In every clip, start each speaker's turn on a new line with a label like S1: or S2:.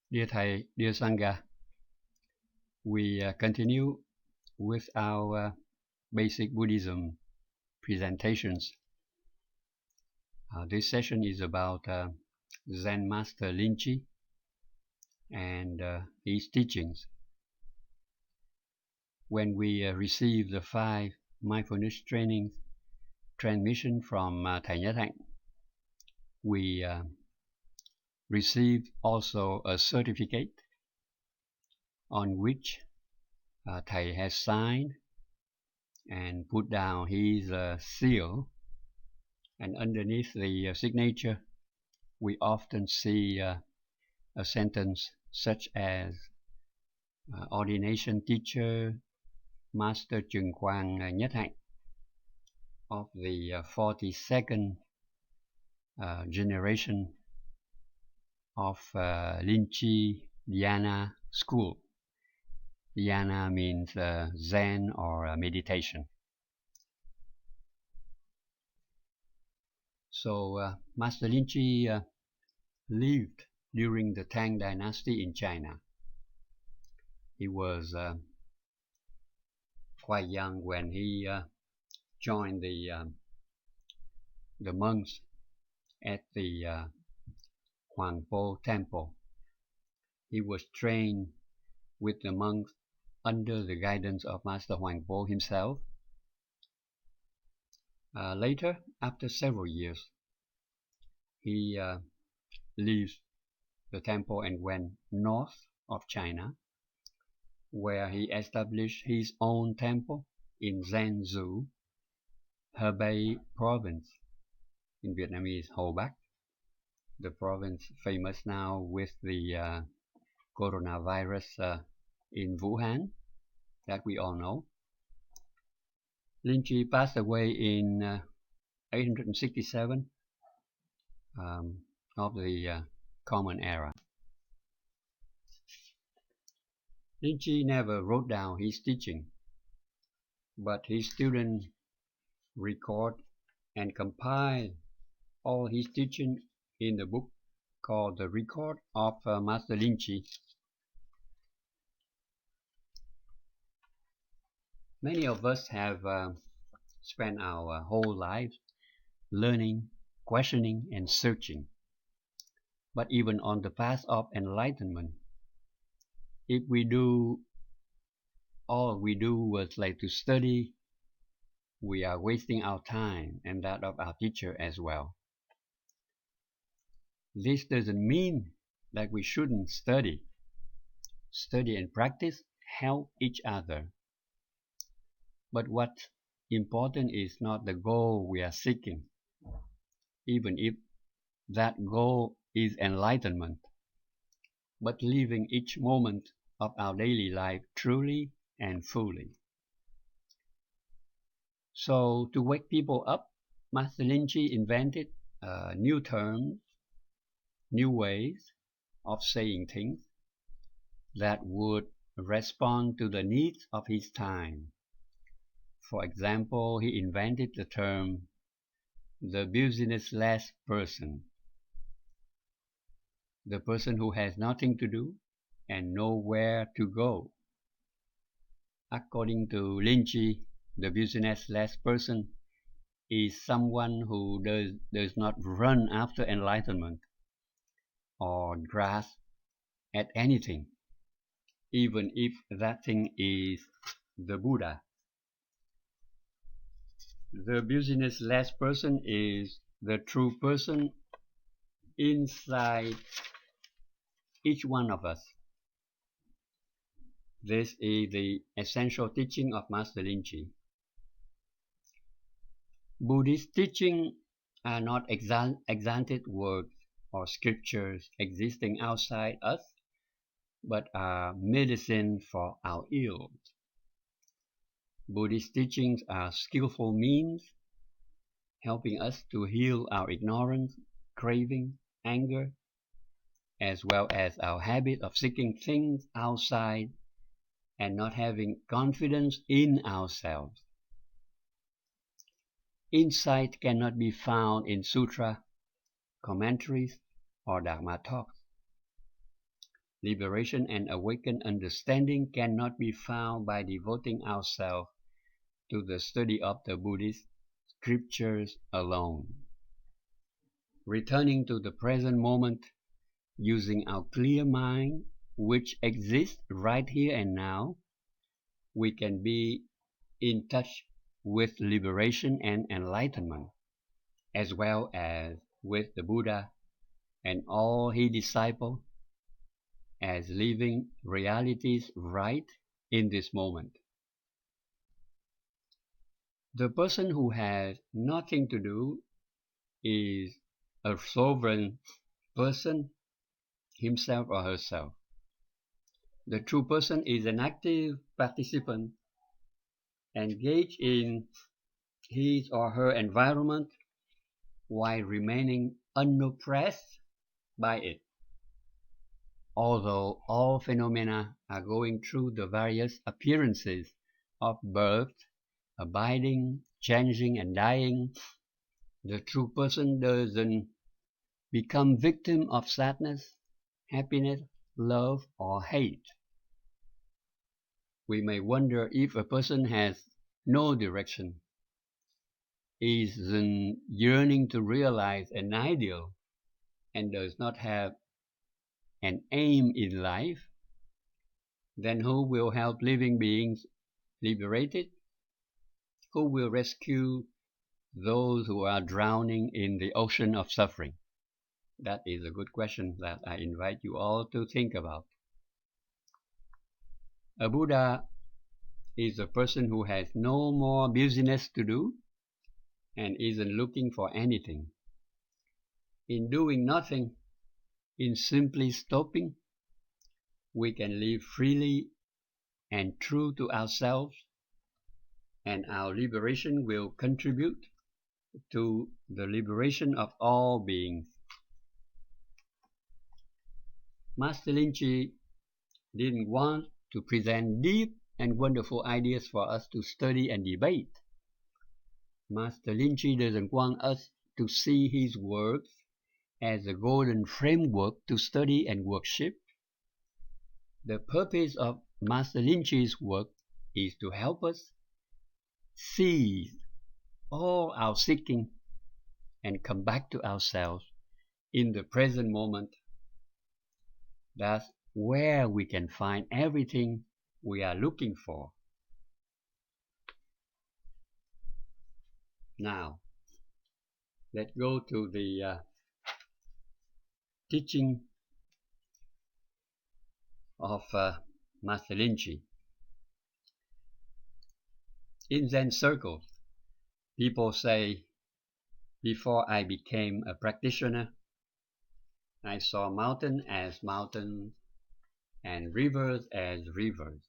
S1: Dear Thầy, dear Sangha, we continue with our basic Buddhism presentations. This session is about Zen Master Lin Chi and his teachings. When we received the 5 mindfulness trainings transmission from Thầy Nhất Hạnh, we received also a certificate on which Thầy has signed and put down his seal, and underneath the signature we often see a sentence such as ordination teacher Master Trừng Quang Nhất Hạnh of the 42nd generation of Lin Chi Dhyana school. Dhyana means Zen or meditation. So Master Lin Chi lived during the Tang Dynasty in China. He was quite young when he joined the monks at the Huangpo Temple. He was trained with the monks under the guidance of Master Huangpo himself. Later, after several years, he left the temple and went north of China, where he established his own temple in Zhengzhou, Hebei province, in Vietnamese Hồ Bắc, the province famous now with the coronavirus in Wuhan that we all know. Lin Chi passed away in 867 of the Common Era. Lin Chi never wrote down his teaching, but his students record and compile all his teaching in the book called The Record of Master Lin Chi. Many of us have spent our whole lives learning, questioning, and searching. But even on the path of enlightenment, if we do all we do was like to study, we are wasting our time and that of our teacher as well. This doesn't mean that we shouldn't study. Study and practice help each other. But what's important is not the goal we are seeking, even if that goal is enlightenment, but living each moment of our daily life truly and fully. So to wake people up, Master Lin Chi invented new terms, new ways of saying things that would respond to the needs of his time. For example, he invented the term the businessless person, the person who has nothing to do and nowhere to go. According to Lin Chi, the businessless person is someone who does not run after enlightenment or grasp at anything, even if that thing is the Buddha. The businessless person is the true person inside each one of us. This is the essential teaching of Master Lin Chi. Buddhist teaching are not exalted words or scriptures existing outside us, but are medicine for our ills. Buddhist teachings are skillful means helping us to heal our ignorance, craving, anger, as well as our habit of seeking things outside and not having confidence in ourselves. Insight cannot be found in sutra, commentaries, or Dharma talks. Liberation and awakened understanding cannot be found by devoting ourselves to the study of the Buddhist scriptures alone. Returning to the present moment, using our clear mind, which exists right here and now, we can be in touch with liberation and enlightenment, as well as with the Buddha and all his disciples, as living realities right in this moment. The person who has nothing to do is a sovereign person, himself or herself. The true person is an active participant engaged in his or her environment while remaining unoppressed by it. Although all phenomena are going through the various appearances of birth, abiding, changing, and dying, the true person doesn't become victim of sadness, happiness, love, or hate. We may wonder if a person has no direction, isn't yearning to realize an ideal, and does not have an aim in life, then who will help living beings liberate it? Who will rescue those who are drowning in the ocean of suffering? That is a good question that I invite you all to think about. A Buddha is a person who has no more business to do and isn't looking for anything. In doing nothing, in simply stopping, we can live freely and true to ourselves, and our liberation will contribute to the liberation of all beings. Master Lin Chi didn't want to present deep and wonderful ideas for us to study and debate. Master Lin Chi doesn't want us to see his works as a golden framework to study and worship. The purpose of Master Lin Chi's work is to help us cease all our seeking and come back to ourselves in the present moment. That's where we can find everything we are looking for. Now, let's go to the teaching of Master Lin Chi. In Zen circles, people say, before I became a practitioner, I saw mountains as mountains and rivers as rivers.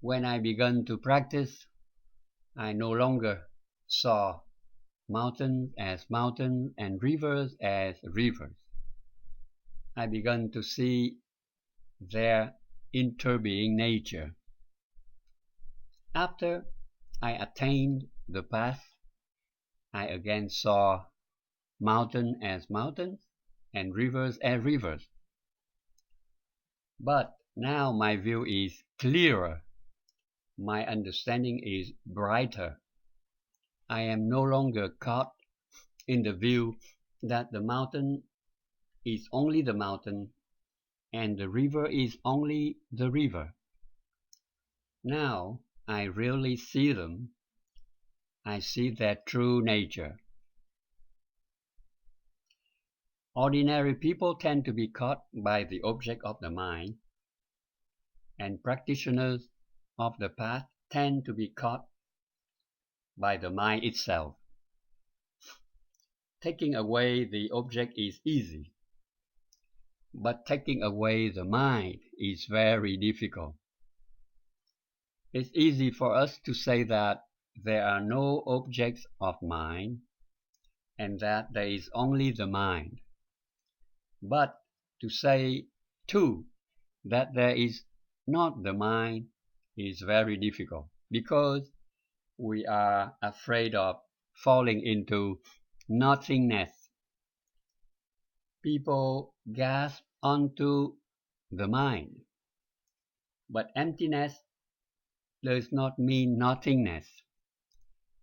S1: When I began to practice, I no longer saw mountains as mountains and rivers as rivers. I began to see their interbeing nature. After I attained the path, I again saw mountains as mountains and rivers as rivers. But now my view is clearer. My understanding is brighter. I am no longer caught in the view that the mountain is only the mountain and the river is only the river. Now I really see them. I see their true nature. Ordinary people tend to be caught by the object of the mind, and practitioners of the path tend to be caught by the mind itself. Taking away the object is easy, but taking away the mind is very difficult. It's easy for us to say that there are no objects of mind and that there is only the mind. But to say, too, that there is not the mind is very difficult because we are afraid of falling into nothingness. People gasp onto the mind. But emptiness does not mean nothingness.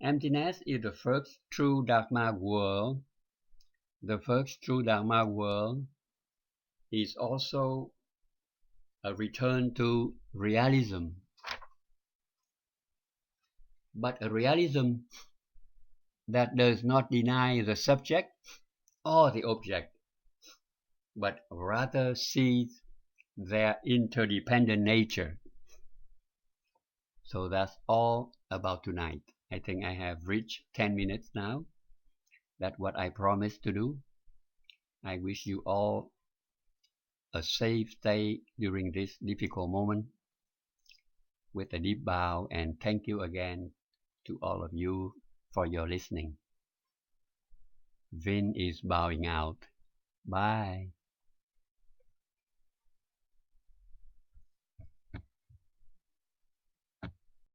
S1: Emptiness is the first true Dharma world. The first true Dharma world is also a return to realism, but a realism that does not deny the subject or the object, but rather sees their interdependent nature. So that's all about tonight. I think I have reached 10 minutes now. That's what I promised to do. I wish you all a safe stay during this difficult moment with a deep bow, and thank you again to all of you for your listening. Vin is bowing out. Bye.